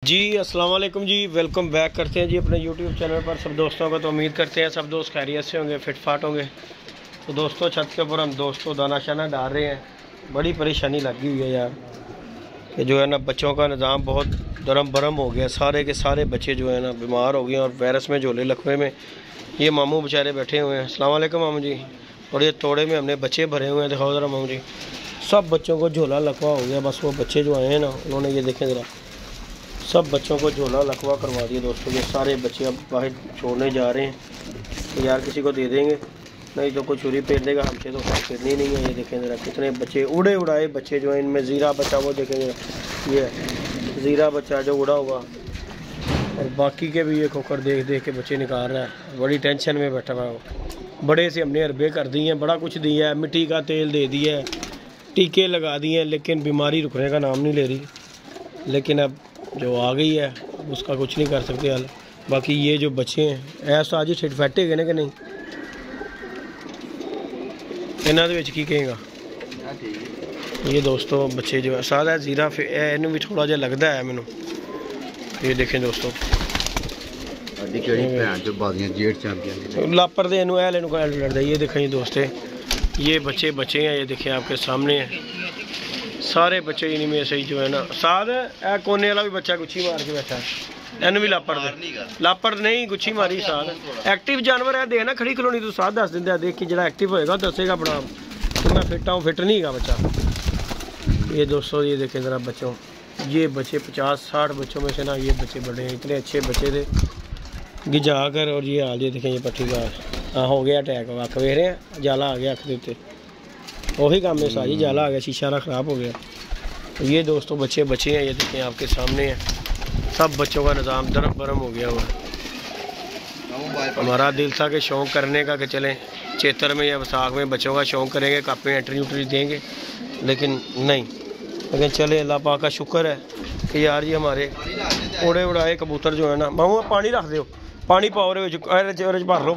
जी अस्सलाम वालेकुम जी, welcome back करते हैं जी अपने यूट्यूब चैनल पर सब दोस्तों को। तो उम्मीद करते हैं सब दोस्त खैरियत से होंगे, फिट फाट होंगे। तो दोस्तों छत के ऊपर हम दोस्तों दाना शाना डाल रहे हैं। बड़ी परेशानी लगी हुई है यार कि जो है ना बच्चों का निज़ाम बहुत दरम बरम हो गया। सारे के सारे बच्चे जो है ना बीमार हो गए और वायरस में झोले लखवे में ये मामू बेचारे बैठे हुए हैं। अस्सलाम वालेकुम मामू जी। और ये तोड़े में हमने बच्चे भरे हुए हैं, दिखाओ ज़रा मामू जी। सब बच्चों को झोला लखवा हो गया। बस वो बच्चे जो आए हैं ना उन्होंने ये देखें ज़रा, सब बच्चों को झोला लखवा करवा दिया दोस्तों। ये सारे बच्चे अब बाहर छोड़ने जा रहे हैं तो यार किसी को दे देंगे, नहीं तो कोई छुरी फेर देगा। हमसे तो खैर फेरनी नहीं है। ये देखें ज़रा कितने बच्चे उड़े उड़ाए बच्चे जो हैं। इनमें ज़ीरा बच्चा वो देखेंगे, ये ज़ीरा बच्चा जो उड़ा हुआ, और बाकी के भी ये खोकर देख देख के बच्चे निकाल रहा है। बड़ी टेंशन में बैठा हुआ है वो। बड़े से हमने अरबे कर दिए हैं, बड़ा कुछ दिया है, मिट्टी का तेल दे दिया है, टीके लगा दिए हैं, लेकिन बीमारी रुकने का नाम नहीं ले रही। लेकिन अब जो आ गई है उसका कुछ नहीं कर सकते हाल। बाकी ये जो बच्चे हैं ऐसा आज छिट फैटे गए ना कि नहीं, इन्हों की कहेगा। ये दोस्तों बच्चे जो है सारा जीरा इन्हू भी थोड़ा जहा लगता है मैनू। ये देखें दोस्तों लापर दे लड़ता। ये देखें ये दोस्ते, ये बच्चे हैं, ये देखें आपके सामने हैं सारे बच्चे। इन्हीं में से ही जो है ना साथ है कोने वाला भी बच्चा गुच्छी मार के बैठा है। इन भी लापर नहीं गुच्छी मारी साथ। एक्टिव जानवर है, देखना खड़ी खलोनी तो साथ दस दिंदा। देख के जो एक्टिव होएगा दसेगा अपना तो मैं फिट हूँ, फिट नहीं है बच्चा। ये दोस्तों ये देखें ज़रा बच्चों, ये बच्चे 50-60 बच्चों में से ना ये बच्चे बड़े हैं। इतने अच्छे बच्चे थे गिजा कर। और ये हाल ये देखें, ये पट्टी का हाँ हो गया अटैक। अख वेख रहे हैं, जाला आ गया अख के उत्ते, वही काम है सारी, जाला आ गया, शीशा ना ख़राब हो गया। तो ये दोस्तों बच्चे हैं, ये देखें आपके सामने हैं। सब बच्चों का निज़ाम दरम बरम हो गया हुआ। हमारा दिल था कि शौक़ करने का कि चलें चैत्र में या वैसाख में बच्चों का शौक़ करेंगे, कापी एंट्री उट्री देंगे, लेकिन नहीं। लेकिन चले अल्लाह पाक का शुक्र है कि यार ये हमारे उड़े उड़ाए कबूतर जो है ना। मामू पानी रख दो, पानी पाओ भर लो,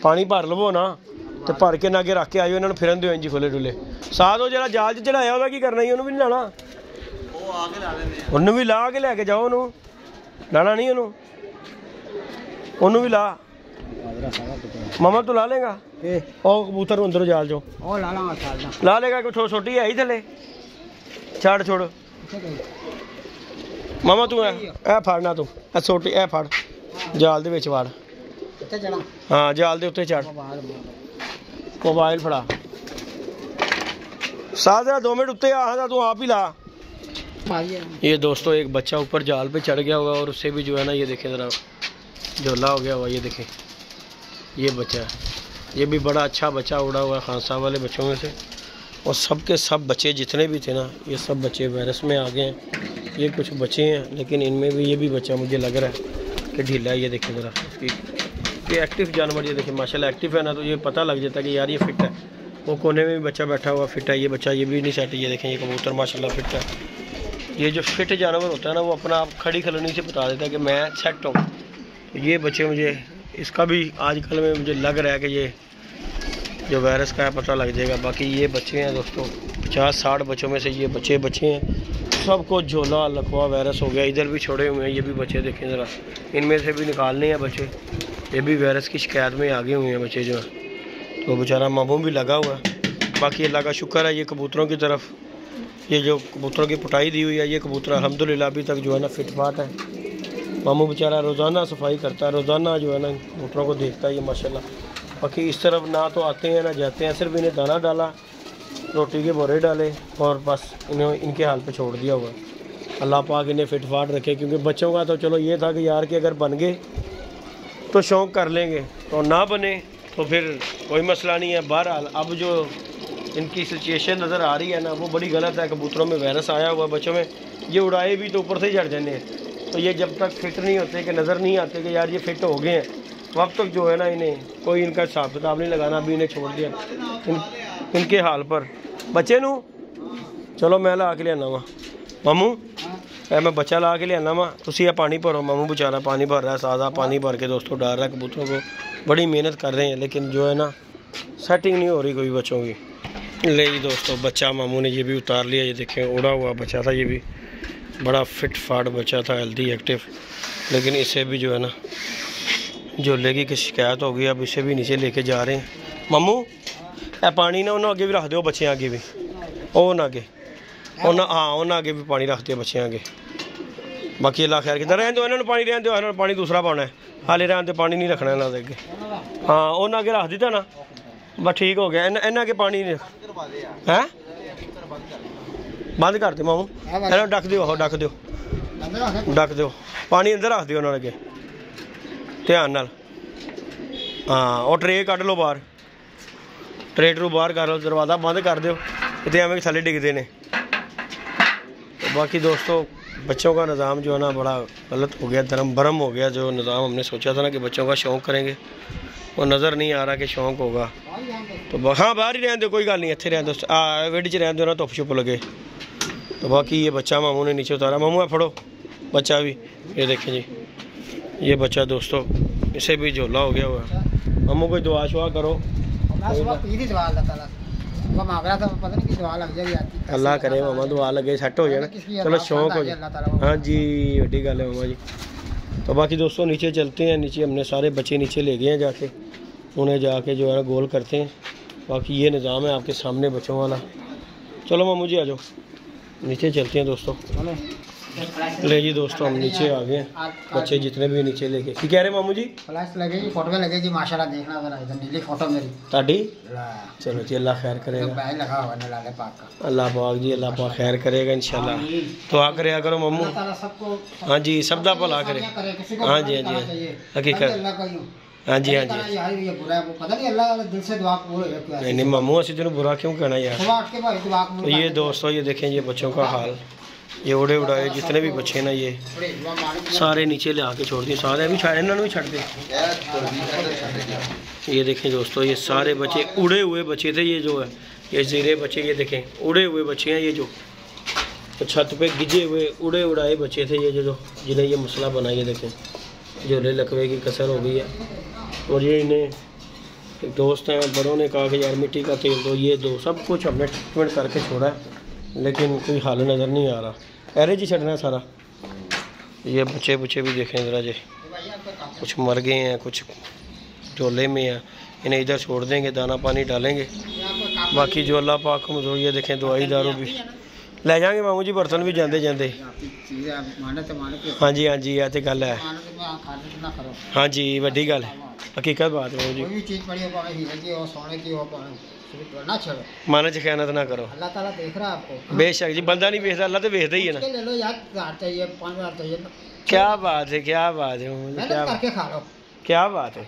पानी भर लवो ना तो भर के ना अगे रख के आयो। इन्होंने फिरन दो इंजी खुले डुले साथ। वो जरा जाल च चढ़ाया वह की करना ही, उन्होंने भी नहीं लाना, उन्होंने भी ला के लैके जाओ। उन्होंने लाना नहीं, उन्होंने भी ला। मामा तू ला लेगा ओ कबूतर अंदर जाल जो ला लेगा। कोई छोटी है ही थले छड़ छोड़। मामा तू ए फड़ना, तू ए छोटी ए फड़ जाल दे विच वड़। हाँ जाल दे उत्ते चढ़, मोबाइल फड़ा साथ 2 मिनट उत्ते आ, तू आप ही ला। ये दोस्तों एक बच्चा ऊपर जाल पे चढ़ गया हुआ और उससे भी जो है ना ये देखें ज़रा झोला हो गया हुआ। ये देखें ये बच्चा, ये भी बड़ा अच्छा बच्चा उड़ा हुआ है खान साहब वाले बच्चों में से। और सब के सब बच्चे जितने भी थे ना ये सब बच्चे वायरस में आ गए हैं। ये कुछ बच्चे हैं लेकिन इनमें भी ये भी बच्चा मुझे लग रहा है कि ढीला है। ये देखें ज़रा ये एक्टिव जानवर, ये देखें माशाल्लाह एक्टिव है ना, तो ये पता लग जाता है कि यार ये फिट है। वो कोने में भी बच्चा बैठा हुआ फिट है, ये बच्चा ये भी नहीं सेट। ये देखें ये कबूतर माशाल्लाह फिट है। ये जो फिट जानवर होता है ना वो अपना आप खड़ी खलोनी से बता देता है कि मैं सेट हूँ। तो ये बच्चे मुझे इसका भी आजकल में मुझे लग रहा है कि ये जो वायरस का है पता लग जाएगा। बाकी ये बच्चे हैं दोस्तों 50-60 बच्चों में से ये बच्चे हैं। सबको झोला लखवा वायरस हो गया। इधर भी छोड़े हुए हैं ये भी बच्चे, देखें ज़रा इनमें से भी निकालने हैं बच्चे। ये भी वायरस की शिकायत में आगे हुए हैं बच्चे जो है। तो बेचारा मामू भी लगा हुआ है। बाकी अल्लाह का शुक्र है ये कबूतरों की तरफ ये जो कबूतरों की पुटाई दी हुई है, ये कबूतर अल्हम्दुलिल्लाह अभी तक जो है ना फिट फाट है। मामू बेचारा रोज़ाना सफाई करता है, रोज़ाना जो है ना कबूतरों को देखता है ये माशाल्लाह। बाकी इस तरफ ना तो आते हैं ना जाते हैं, सिर्फ इन्हें दाना डाला, रोटी के बोरे डाले और बस इन्हें इनके हाल पे छोड़ दिया हुआ। अल्लाह पाक इन्हें फिट फाट रखे, क्योंकि बच्चों का तो चलो ये था कि यार कि अगर बन गए तो शौक़ कर लेंगे, तो ना बने तो फिर कोई मसला नहीं है। बहरहाल अब जो इनकी सिचुएशन नज़र आ रही है ना वो बड़ी गलत है। कबूतरों में वायरस आया हुआ बच्चों में, ये उड़ाए भी तो ऊपर से ही चढ़ जाने हैं। तो ये जब तक फिट नहीं होते कि नज़र नहीं आते कि यार ये फिट हो गए हैं, वक्त तक जो है ना इन्हें कोई इनका हिसाब किताब नहीं लगाना। अभी इन्हें छोड़ दिया इनके हाल पर। बच्चे नू चलो मैं ला के लिया वा मामू, मैं बच्चा ला के लिया वा, तुम पानी भरो। मामू बेचारा पानी भर रहा है, सादा पानी भर के दोस्तों डाल रहा है कबूतरों को। बड़ी मेहनत कर रहे हैं लेकिन जो है ना सेटिंग नहीं हो रही कोई बच्चों की। ले जी दोस्तों बच्चा मामू ने ये भी उतार लिया। ये देखें उड़ा हुआ बच्चा था ये भी। बड़ा फिट फाट बच्चा था, हेल्दी एक्टिव, लेकिन इसे भी जो है ना झोले की शिकायत हो गई। अब इसे भी नीचे लेके जा रहे हैं। मामू ए पानी ना उन्होंने आगे भी रख दो, बच्चे आगे भी उन्होंने आगे उन्होंने आगे भी पानी रख दिया बच्चे आगे। बाकी अल्लाह खैर कितना रहने दो इन्होंने पानी, रहने दो इन्होंने पानी दूसरा पाना है, हाले रहने दो पानी नहीं रखना इन्होंने अगे। हाँ उन्होंने आगे रख दिता ना, बस ठीक हो गया। इन्हें आगे पानी नहीं है, बंद कर दो मामू, इन्होंने ढक दो, ढक दो पानी अंदर रख दो उन्होंने अगे ध्यान नाल। हाँ और ट्रे कढ़ लो बाहर, ट्रे टरू बाहर कर लो, दरवाज़ा बंद कर दो, इतने एवं थले डिगते हैं। तो बाकी दोस्तों बच्चों का निज़ाम जो है ना बड़ा गलत हो गया, धर्म भरम हो गया। जो निज़ाम हमने सोचा था ना कि बच्चों का शौक़ करेंगे, वो नज़र नहीं आ रहा कि शौक़ होगा। तो हाँ बाहर ही रहने दो, कोई गल नहीं, इतने रहने दो, वेड च रहने दो ना, धुप छुप लगे। तो बाकी ये बच्चा मामू ने नीचे उतारा, मामू है फड़ो बच्चा भी, ये देखें जी ये बच्चा दोस्तों, इसे भी झोला हो गया हुआ। मामू कोई दुआ शुआ करो, अल्लाह करे मामा दुआ लगे सेट हो जाए, चलो शौक हो जाए। हाँ जी वड्डी गल है मामा जी। तो बाकी दोस्तों नीचे चलते हैं, नीचे हमने सारे बच्चे नीचे ले गए हैं जाके, उन्हें जाके जो है गोल करते हैं। बाकी ये निज़ाम है आपके सामने बच्चों वाला। चलो मामू जी आ जाओ, नीचे चलते हैं दोस्तों। ले जी दोस्तों हम नीचे आ गए, बच्चे जितने भी नीचे लेके। की कह रहे मामू जी? फ्लैश लगेगी, फोटो लगेगी माशाल्लाह, देखना जरा इधर नीली फोटो मेरी ताड़ी। चलो जी अल्लाह खैर करेगा, अल्लाह पाक जी, अल्लाह पाक खैर करेगा इंशाल्लाह। दुआ करे करो मामू। हाँ जी सब दा भला करे। हाँ जी हाँ जी हकीकत, हाँ जी हाँ जी। नहीं नहीं मामू असी तेन बुरा क्यों कहना यार। तो ये दोस्तों ये देखें ये बच्चों का हाल, ये उड़े उड़ाए जितने भी बच्चे ना ये सारे नीचे ले आके छोड़ दिए, सारे भी छाड़े इन्होंने भी छड़ दे। ये देखें दोस्तों ये सारे बच्चे उड़े हुए बच्चे थे, ये जो है ये जीरे बच्चे, ये देखें उड़े हुए बच्चे हैं, ये जो तो छत पे गिजे हुए उड़े उड़ाए बच्चे थे, ये जो जिन्हें ये मसला बना। ये देखें झोले लकवे की कसर हो गई है। और ये इन्हें एक दोस्त हैं बड़ों ने कहा कि यार मिट्टी का तेल दो, ये दो, सब कुछ हमने ट्रीटमेंट करके छोड़ा है, लेकिन कोई हल नज़र नहीं आ रहा। एरे जी छड़ना है सारा। ये बच्चे बच्चे भी देखें ज़रा जी, कुछ मर गए हैं, कुछ झोले में हैं, इन्हें इधर छोड़ देंगे, दाना पानी डालेंगे। बाकी जो अल्लाह पाक को मजबूर, ये देखें दवाई दारू भी ले जाएंगे मामू जी, बर्तन भी जाते जाते। हाँ जी हाँ जी यह तो गल है, हाँ जी वड्डी गल है, हकीकत बात है जी। मन च खयानत ना करो, अल्लाह ताला देख रहा है आपको। बेशक जी बंदा नहीं देखता, अल्लाह तो देखता ही है ना। ले लो यार 5,000 चाहिए। क्या बात है, क्या बात है, क्या करके खा लो, क्या बात है,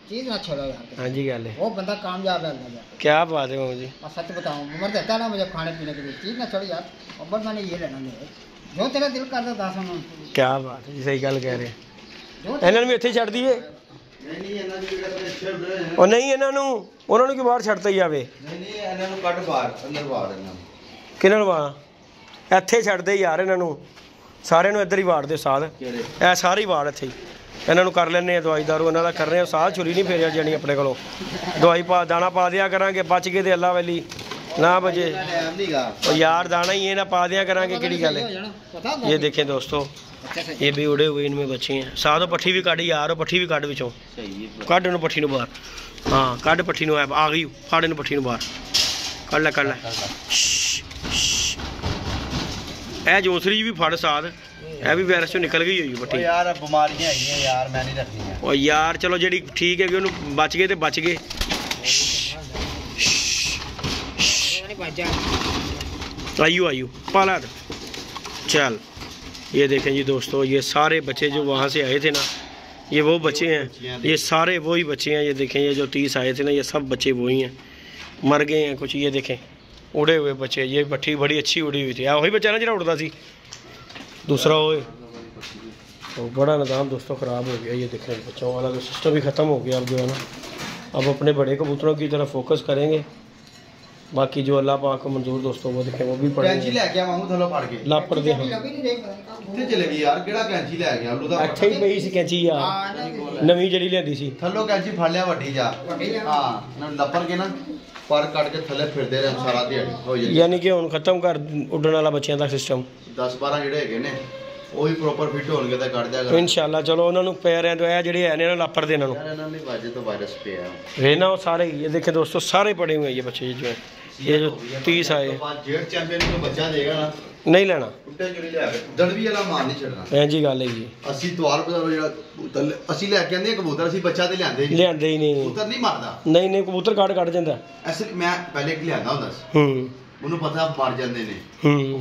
चीज ना छोड़ो यार। हाँ जी गल है, वो बंदा कामयाब है। क्या बात है मामू जी, सच बताऊं उम्र देता ना मुझे खाने पीने के लिए, चीज ना छोड़ो यार। और मैंने ये लेना नहीं, जो तेरा दिल करता दस हम। क्या बात है, सही गल कह रहे हैं। इन्होंने भी इत्थे छड़ दिए और नहीं इन्हों उन्होंने क्यों बाहर छड़ता ही आवे, किन्हों वाड़ इत्थे छड़ते यार, इन्हों सारे इधर ही वाड़ दे साल, ए सारे ही वाड़ इत्थे ही इन्हों कर लेने दवाई दारू इन्हों का कर रहे हैं, साल छुरी नहीं फेरिया जानी अपने को, दवाई पा दाना पा दिया करांगे, बच गए तो अल्लाह वाली ना बजे और यार दाना ही है ना पा दिया करांगे, किहड़ी गल है। ये देखें दोस्तों ये भी उड़े हुए इनमें बच्चे हैं। साथ पट्ठी भी काढ़ यार, पट्ठी भी काढ़ विचों कढ़ इन्हों पट्ठी बाहर। हाँ कढ़ पट्ठी आ गई, फाड़ इन पट्ठी बाहर कढ़ लै, कढ़ लै। ए जोसरी भी फड़ साथ, ए भी वायरस चो निकल गई हुई पट्ठी यार, बीमारियां आई यार मैं नहीं रखनी और यार चलो जी ठीक है कि उन्होंने बच गए तो बच गए। आयु आयु पाला चल। ये देखें जी दोस्तों ये सारे बच्चे जो वहाँ से आए थे ना, ये वो बच्चे हैं, ये सारे वही बच्चे हैं। ये देखें ये जो 30 आए थे ना, ये सब बच्चे वही हैं, मर गए हैं कुछ। ये देखें उड़े हुए बच्चे, ये पट्ठी बड़ी अच्छी उड़ी हुई थी, वही बच्चा ना जो उड़ता सी दूसरा वो। तो बड़ा निज़ाम दोस्तों ख़राब हो गया। ये देखें बच्चों वाला तो सिस्टम भी ख़त्म हो गया। अब जो है ना अब अपने बड़े कबूतरों की तरफ फोकस करेंगे। बाकी जो अल्लाह पाक को मंजूर दोस्तों वो देखें वो भी पढ़ कैंची ले गया मामू थलो पड़ के लापड़ दे किथे चले गई यार, केड़ा कैंची ले गया लू दा अच्छे ही पई सी कैंची यार, नवी जड़ी लेंदी सी थलो कैंची फड़ लिया वड्डी जा। हां ना लपड़ के ना पर कट के थले फिरदे रहे सारा दिहाड़ी हो जाए। यानी कि हुण खत्म कर उड्डण वाला बच्चों का सिस्टम 10-12 ਜਿਹੜੇ ਹੈਗੇ ਨੇ ਉਹ ਵੀ ਪ੍ਰੋਪਰ ਫਿੱਟ ਹੋਣਗੇ ਤਾਂ ਕੱਢ ਦਿਆ ਕਰਾਂਗੇ ਇਨਸ਼ਾਅੱਲਾ। ਚਲੋ ਉਹਨਾਂ ਨੂੰ ਪੈਰਿਆਂ ਤੋਂ ਇਹ ਜਿਹੜੇ ਹੈ ਨੇ ਇਹਨਾਂ ਨੂੰ ਲਾਪੜ ਦੇ ਇਹਨਾਂ ਨੂੰ ਯਾਰ ਇਹਨਾਂ ਨੇ ਵਾਜੇ ਤੋਂ ਵਾਇਰਸ ਪਿਆ ਵੇ ਨਾ वो सारे ये देखे दोस्तों सारे पड़े हुए हैं ये बच्चे जो है ये जो 30 आए जेड चैंपियन को बच्चा देगा ना नहीं लेना ਟੁੱਟੇ ਚੁਰੀ ਲਿਆ ਕੇ ਦੜਵੀ ਵਾਲਾ ਮਾਰ ਨਹੀਂ ਛੱਡਣਾ ਐਂ ਜੀ ਗੱਲ ਹੈ ਜੀ। ਅਸੀਂ ਤਵਾਰ ਬਜ਼ਾਰੋਂ ਜਿਹੜਾ ਅਸੀਂ ਲੈ ਕੇ ਆਂਦੇ ਕਬੂਤਰ ਅਸੀਂ ਬੱਚਾ ਤੇ ਲਿਆਂਦੇ ਹੀ ਨਹੀਂ ਕਬੂਤਰ ਨਹੀਂ ਮਾਰਦਾ ਨਹੀਂ ਕਬੂਤਰ ਕੱਢ ਜਾਂਦਾ ਅਸਲ ਮੈਂ ਪਹਿਲੇ ਕਿ ਲਿਆਂਦਾ ਹੁੰਦਾ ਸੀ ਉਹਨੂੰ ਪਤਾ ਮਰ ਜਾਂਦੇ ਨੇ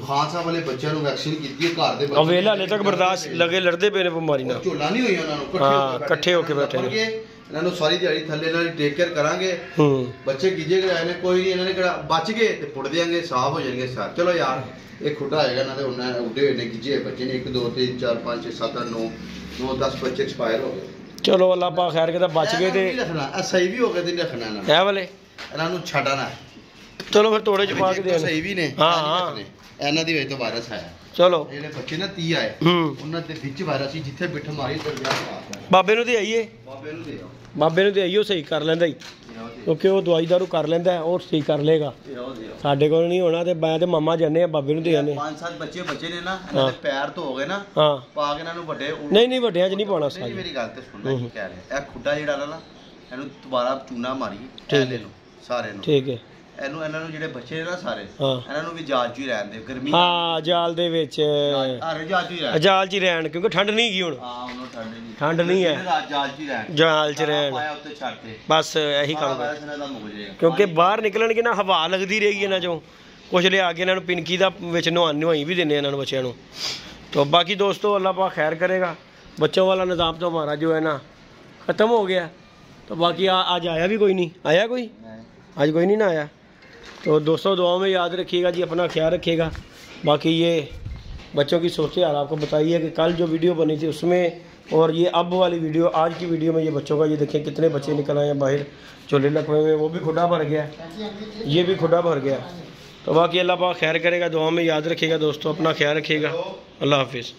ਖਾਨ ਸਾਹਿਬ ਵਾਲੇ ਬੱਚਿਆਂ ਨੂੰ ਵੈਕਸੀਨ ਕੀਤੀ ਹੈ ਘਰ ਦੇ ਬੱਚੇ ਅਵੇਲਾ ਹਲੇ ਤੱਕ ਬਰਦਾਸ਼ਤ ਲਗੇ ਲੜਦੇ ਪਏ ਨੇ ਬਿਮਾਰੀ ਨਾਲ ਝੋਲਾ ਨਹੀਂ ਹੋਈ ਉਹਨਾਂ ਨੂੰ ਇਕੱਠੇ ਹੋ ਕੇ ਬੈਠੇ ਨੇ ਇਹਨਾਂ ਨੂੰ ਸਾਰੀ ਦਿਹਾੜੀ ਥੱਲੇ ਇਹਨਾਂ ਦੀ ਟੇਕ ਕੇਅਰ ਕਰਾਂਗੇ ਬੱਚੇ ਗਿੱਜੇ ਕਰਾਏ ਨੇ ਕੋਈ ਨਹੀਂ ਇਹਨਾਂ ਨੇ ਕਿਹੜਾ ਬਚ ਗਏ ਤੇ ਪੁੱਟ ਦਿਆਂਗੇ ਸਾਫ਼ ਹੋ ਜਾਣਗੇ ਸਾਰ। ਚਲੋ ਯਾਰ ਇਹ ਖੁੱਡਾ ਆਏਗਾ ਨਾ ਤੇ ਉਹਨਾਂ ਉੱਡੇ ਹੋਏ ਨੇ ਗਿੱਜੇ ਬੱਚੇ ਨੇ 1 2 3 4 5 6 7 8 9 10 ਬੱਚੇ ਐਕਸਪਾਇਰ ਹੋ ਗਏ। ਚਲੋ ਅੱਲਾਹ ਪਾਕ ਖੈਰ ਕਰਦਾ ਬਚ ਗਏ ਤੇ ਰੱਖਣਾ ਇਹ ਸਹੀ ਵੀ ਹੋ ਗਏ ਤੇ ਰੱਖਣਾ ਇਹਨਾਂ ਇਹ ਵਾਲੇ ਇਹਨਾਂ ਨੂੰ ਛੱਡਣਾ। ਚਲੋ ਫਿਰ ਤੋੜੇ ਚ ਪਾ ਕੇ ਦੇ ਸਹੀ ਵੀ ਨੇ ਹਾਂ ਇਹਨਾਂ ਦੀ ਵਜ੍ਹਾ ਤੋਂ ਵਾਇਰਸ ਆਇਆ। ਚਲੋ ਜਿਹੜੇ ਬੱਚੇ ਨਾ 30 ਆਏ ਉਹਨਾਂ ਦੇ ਵਿੱਚ ਵਾਇਰਸ ਸੀ ਜਿੱਥੇ ਬਿੱਠ ਮਾਰੀ ਤੇ ਬਾਬੇ ਨੂੰ ਦੇ ਆਈਏ ਬਾਬੇ ਨੂੰ ਦੇ ਆਈਓ ਸਹੀ ਕਰ ਲੈਂਦਾ ਹੀ ਕਿਉਂਕਿ ਉਹ ਦਵਾਈ ਦਾਰੂ ਕਰ ਲੈਂਦਾ ਉਹ ਸਹੀ ਕਰ ਲੇਗਾ ਸਾਡੇ ਕੋਲ ਨਹੀਂ ਹੋਣਾ ਤੇ ਮੈਂ ਤੇ ਮਾਮਾ ਜਾਂਦੇ ਆ ਬਾਬੇ ਨੂੰ ਦੇ ਆਨੇ 5-7 ਬੱਚੇ ਨੇ ਨਾ ਇਹਨਾਂ ਦੇ ਪੈਰ ਧੋ ਗਏ ਨਾ ਹਾਂ ਪਾ ਕੇ ਇਹਨਾਂ ਨੂੰ ਵੱਡੇ ਨਹੀਂ ਵੱਡਿਆਂ 'ਚ ਨਹੀਂ ਪਾਉਣਾ ਸਾਜੀ। ਮੇਰੀ ਗੱਲ ਤੇ ਸੁਣਨਾ ਕੀ ਕਹਿ ਰਿਹਾ ਇਹ ਖੁੱਡਾ ਜਿਹੜਾ ਨਾ ਇਹਨੂੰ ਦੁਬਾਰਾ ਚੂਨਾ ਮਾਰੀ ਟੈਲੇ ਨੂੰ ਸਾਰੇ ਨੂੰ ਠੀਕ ਹੈ ਇਹਨਾਂ ਨੂੰ ਜਿਹੜੇ ਬੱਚੇ ਨੇ ਨਾ ਸਾਰੇ ਇਹਨਾਂ ਨੂੰ ਵੀ ਜਾਲ 'ਚ ਹੀ ਰਹਿਣ ਦੇ ਗਰਮੀ ਜਾਲ ਦੇ ਵਿੱਚ ਜਾਲ 'ਚ ਹੀ ਰਹਿਣ ਕਿਉਂਕਿ ਠੰਡ ਨਹੀਂ ਗਈ ਹੁਣ ਉਹਨੂੰ ਠੰਡ ਨਹੀਂ ਹੈ ਜਾਲ 'ਚ ਰਹਿਣ ਬਸ ਇਹੀ ਕੰਮ ਕਿਉਂਕਿ ਬਾਹਰ ਨਿਕਲਣਗੇ ਨਾ ਹਵਾ ਲੱਗਦੀ ਰਹੇਗੀ ਇਹਨਾਂ 'ਚੋਂ ਕੁਝ ਲਿਆ ਕੇ ਇਹਨਾਂ ਨੂੰ ਪਿੰਕੀ ਦਾ ਵਿੱਚ ਨੁਹਾਈ ਵੀ ਦਿੰਦੇ ਇਹਨਾਂ ਨੂੰ ਬੱਚਿਆਂ ਨੂੰ। तो बाकी दोस्तों अल्लाह पाक खैर करेगा। बच्चों वाला निज़ाम तो हमारा जो है ना ख़त्म हो गया। तो बाकी आज आया भी कोई नहीं आया कोई आज कोई नहीं ना आया। तो दोस्तों दुआओं में याद रखिएगा जी, अपना ख्याल रखिएगा। बाकी ये बच्चों की सोचें यार आपको बताइए कि कल जो वीडियो बनी थी उसमें और ये अब वाली वीडियो आज की वीडियो में ये बच्चों का ये देखें कितने बच्चे निकल आए हैं बाहर चोले लखवे में, वो भी खुदा भर गया, ये भी खुदा भर गया। तो बाकी अल्लाह पाक खैर करेगा, दुआ में याद रखिएगा दोस्तों, अपना ख्याल रखिएगा। अल्लाह हाफिज़।